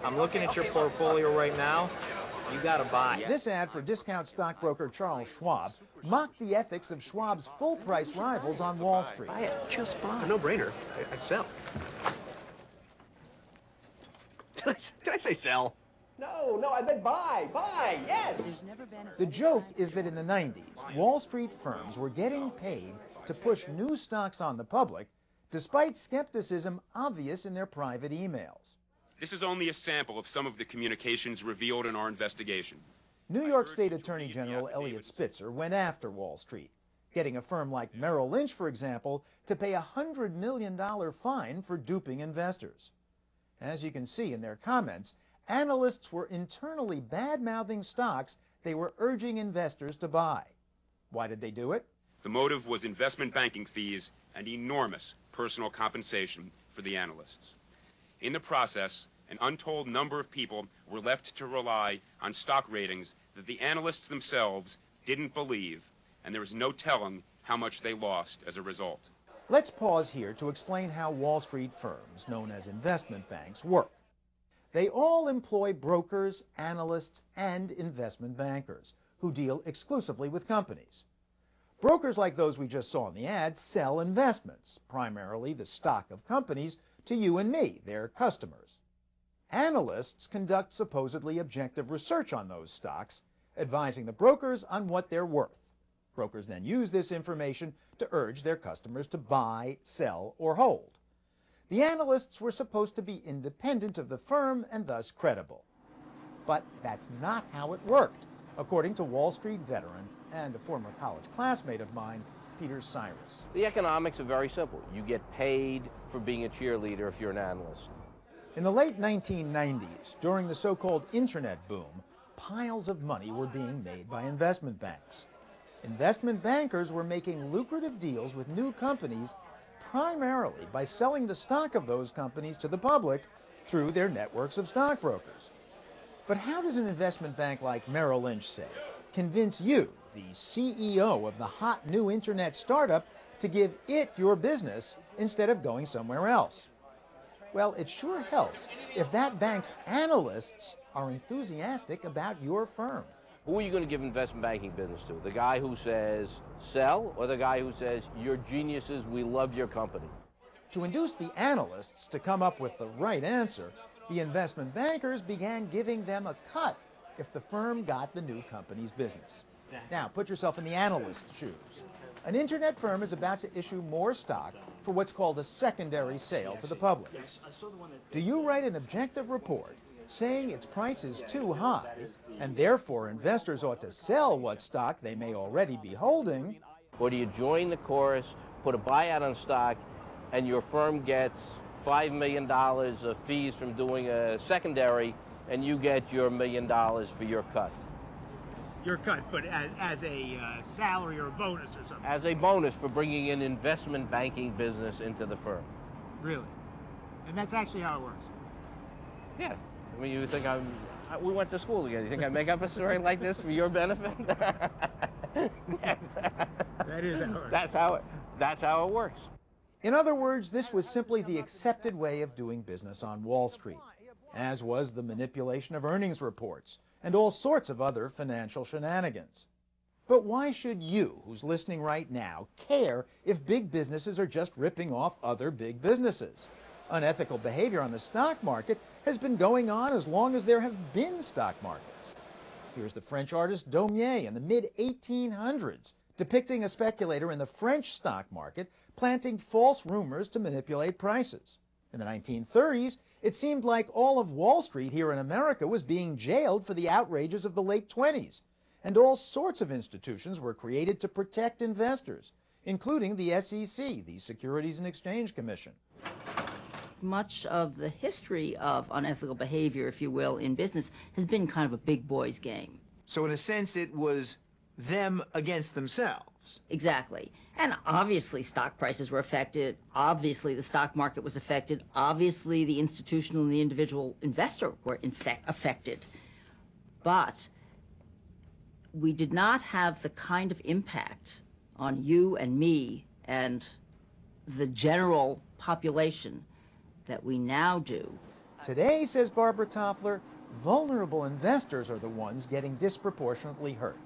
I'm looking at your portfolio right now. You gotta buy. This ad for discount stockbroker Charles Schwab mocked the ethics of Schwab's full-price rivals on Wall Street. Buy it. Just buy. It's a no-brainer. I'd sell. Did I say sell? No, I meant buy, yes! The joke is that in the 90s, Wall Street firms were getting paid to push new stocks on the public, despite skepticism obvious in their private emails. This is only a sample of some of the communications revealed in our investigation. New York State Attorney General Eliot Spitzer went after Wall Street, getting a firm like Merrill Lynch, for example, to pay a $100 million fine for duping investors. As you can see in their comments, analysts were internally bad-mouthing stocks they were urging investors to buy. Why did they do it? The motive was investment banking fees and enormous personal compensation for the analysts. In the process, an untold number of people were left to rely on stock ratings that the analysts themselves didn't believe, and there is no telling how much they lost as a result. Let's pause here to explain how Wall Street firms, known as investment banks, work. They all employ brokers, analysts, and investment bankers who deal exclusively with companies. Brokers like those we just saw in the ad sell investments, primarily the stock of companies, to you and me, their customers. Analysts conduct supposedly objective research on those stocks, advising the brokers on what they're worth. Brokers then use this information to urge their customers to buy, sell, or hold. The analysts were supposed to be independent of the firm and thus credible. But that's not how it worked, according to Wall Street veteran and a former college classmate of mine, Peter Cyrus. The economics are very simple. You get paid for being a cheerleader if you're an analyst. In the late 1990s, during the so-called internet boom, piles of money were being made by investment banks. Investment bankers were making lucrative deals with new companies primarily by selling the stock of those companies to the public through their networks of stockbrokers. But how does an investment bank like Merrill Lynch, say, convince you, the CEO of the hot new internet startup, to give it your business instead of going somewhere else? Well, it sure helps if that bank's analysts are enthusiastic about your firm. Who are you going to give investment banking business to? The guy who says sell, or the guy who says you're geniuses, we love your company? To induce the analysts to come up with the right answer, the investment bankers began giving them a cut if the firm got the new company's business. Now, put yourself in the analyst's shoes. An internet firm is about to issue more stock for what's called a secondary sale to the public. Do you write an objective report saying its price is too high, and therefore investors ought to sell what stock they may already be holding? Or do you join the chorus, put a buyout on stock, and your firm gets $5 million of fees from doing a secondary, and you get your $1 million for your cut? Your cut, but as a salary or a bonus or something? As a bonus for bringing in investment banking business into the firm. Really? And that's actually how it works? Yeah. I mean, you think we went to school together. You think I make up a story like this for your benefit? That is how it works. That's how it works. In other words, this was simply the accepted way of doing business on Wall Street, as was the manipulation of earnings reports and all sorts of other financial shenanigans. But why should you, who's listening right now, care if big businesses are just ripping off other big businesses? Unethical behavior on the stock market has been going on as long as there have been stock markets. Here's the French artist Daumier in the mid-1800s depicting a speculator in the French stock market planting false rumors to manipulate prices. In the 1930s, it seemed like all of Wall Street here in America was being jailed for the outrages of the late 20s, and all sorts of institutions were created to protect investors, including the SEC, the Securities and Exchange Commission. Much of the history of unethical behavior, if you will, in business has been kind of a big boys game. So in a sense, it was them against themselves. Exactly. And obviously stock prices were affected. Obviously the stock market was affected. Obviously the institutional and the individual investor were affected. But we did not have the kind of impact on you and me and the general population that we now do Today, says Barbara Toffler, vulnerable investors are the ones getting disproportionately hurt.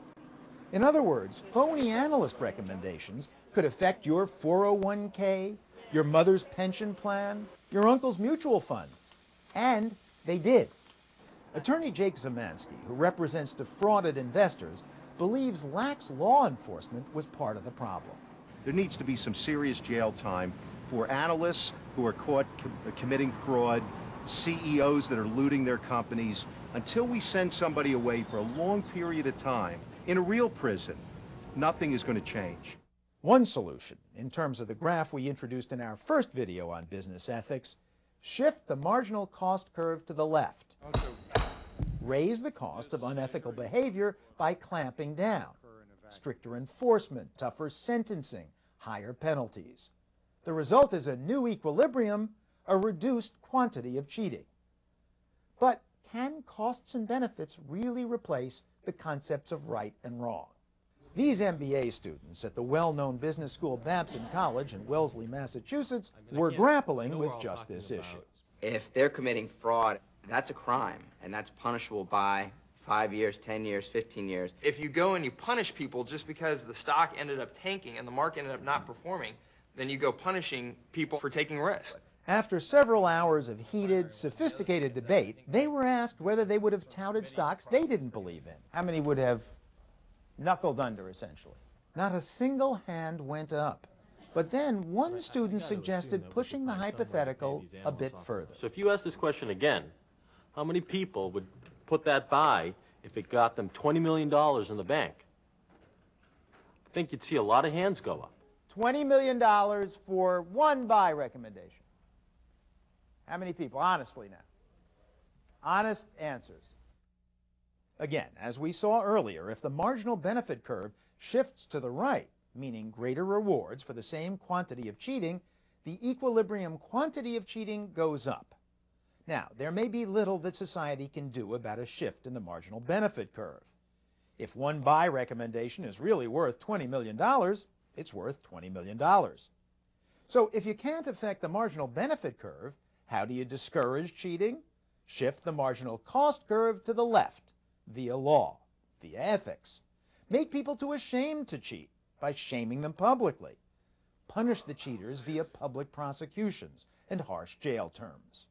In other words, phony analyst recommendations could affect your 401k, your mother's pension plan, your uncle's mutual fund. And they did. Attorney Jake Zemansky, who represents defrauded investors, believes lax law enforcement was part of the problem. There needs to be some serious jail time for analysts who are caught committing fraud, CEOs that are looting their companies. Until we send somebody away for a long period of time in a real prison, nothing is going to change. One solution, in terms of the graph we introduced in our first video on business ethics, shift the marginal cost curve to the left. Raise the cost of unethical behavior by clamping down. Stricter enforcement, tougher sentencing, higher penalties. The result is a new equilibrium, a reduced quantity of cheating. But can costs and benefits really replace the concepts of right and wrong? These MBA students at the well-known business school Babson College in Wellesley, Massachusetts, were grappling with just this issue. If they're committing fraud, that's a crime, and that's punishable by 5 years, 10 years, 15 years. If you go and you punish people just because the stock ended up tanking and the market ended up not performing, then you go punishing people for taking risks. After several hours of heated, sophisticated debate, they were asked whether they would have touted stocks they didn't believe in. How many would have knuckled under, essentially? Not a single hand went up. But then one student suggested pushing the hypothetical a bit further. So if you ask this question again, how many people would put that buy if it got them $20 million in the bank? I think you'd see a lot of hands go up. $20 million for one buy recommendation. How many people? Honestly now. Honest answers. Again, as we saw earlier, if the marginal benefit curve shifts to the right, meaning greater rewards for the same quantity of cheating, the equilibrium quantity of cheating goes up. Now, there may be little that society can do about a shift in the marginal benefit curve. If one buy recommendation is really worth $20 million, it's worth $20 million. So if you can't affect the marginal benefit curve, how do you discourage cheating? Shift the marginal cost curve to the left, via law, via ethics. Make people too ashamed to cheat by shaming them publicly. Punish the cheaters via public prosecutions and harsh jail terms.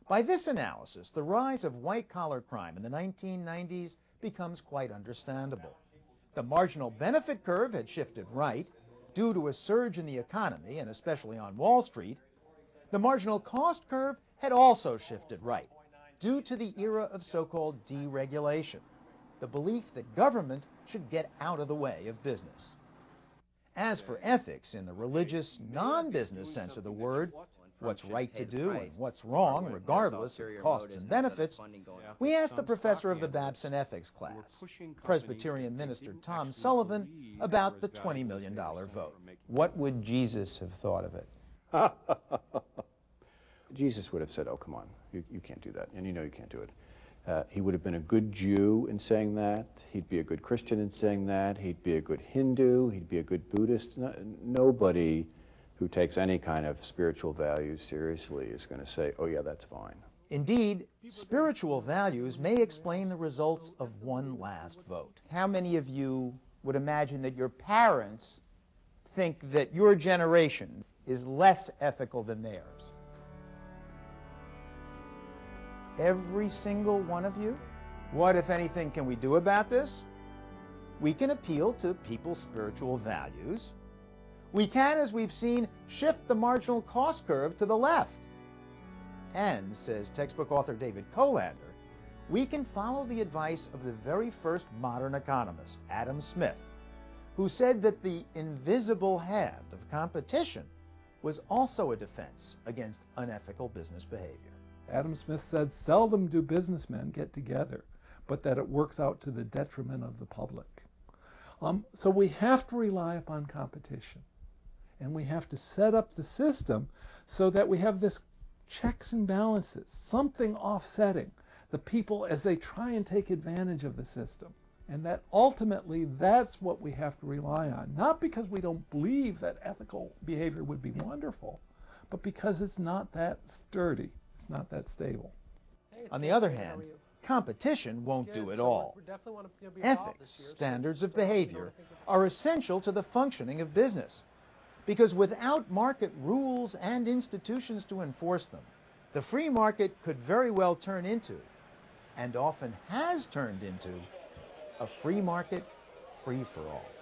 By this analysis, the rise of white-collar crime in the 1990s becomes quite understandable. The marginal benefit curve had shifted right due to a surge in the economy, and especially on Wall Street. The marginal cost curve had also shifted right due to the era of so-called deregulation, the belief that government should get out of the way of business. As for ethics in the religious, non-business sense of the word, what's right to do and what's wrong, regardless of costs and benefits, we asked the professor of the Babson ethics class, Presbyterian minister Tom Sullivan, about the $20 million vote. What would Jesus have thought of it? Jesus would have said, oh, come on, you can't do that, and you know you can't do it. He would have been a good Jew in saying that. He'd be a good Christian in saying that. He'd be a good Hindu. He'd be a good Buddhist. Nobody who takes any kind of spiritual values seriously is going to say, oh, yeah, that's fine. Indeed, spiritual values may explain the results of one last vote. How many of you would imagine that your parents think that your generation is less ethical than theirs? Every single one of you? What, if anything, can we do about this? We can appeal to people's spiritual values. We can, as we've seen, shift the marginal cost curve to the left. And, says textbook author David Colander, we can follow the advice of the very first modern economist, Adam Smith, who said that the invisible hand of competition was also a defense against unethical business behavior. Adam Smith said, seldom do businessmen get together, but that it works out to the detriment of the public. So we have to rely upon competition. And we have to set up the system so that we have this checks and balances, something offsetting the people as they try and take advantage of the system. And that ultimately, that's what we have to rely on. Not because we don't believe that ethical behavior would be wonderful, but because it's not that sturdy. It's it's not that stable. On the other hand, competition won't do it all. Ethics, standards of behavior, are essential to the functioning of business. Because without market rules and institutions to enforce them, the free market could very well turn into, and often has turned into, a free market free-for-all.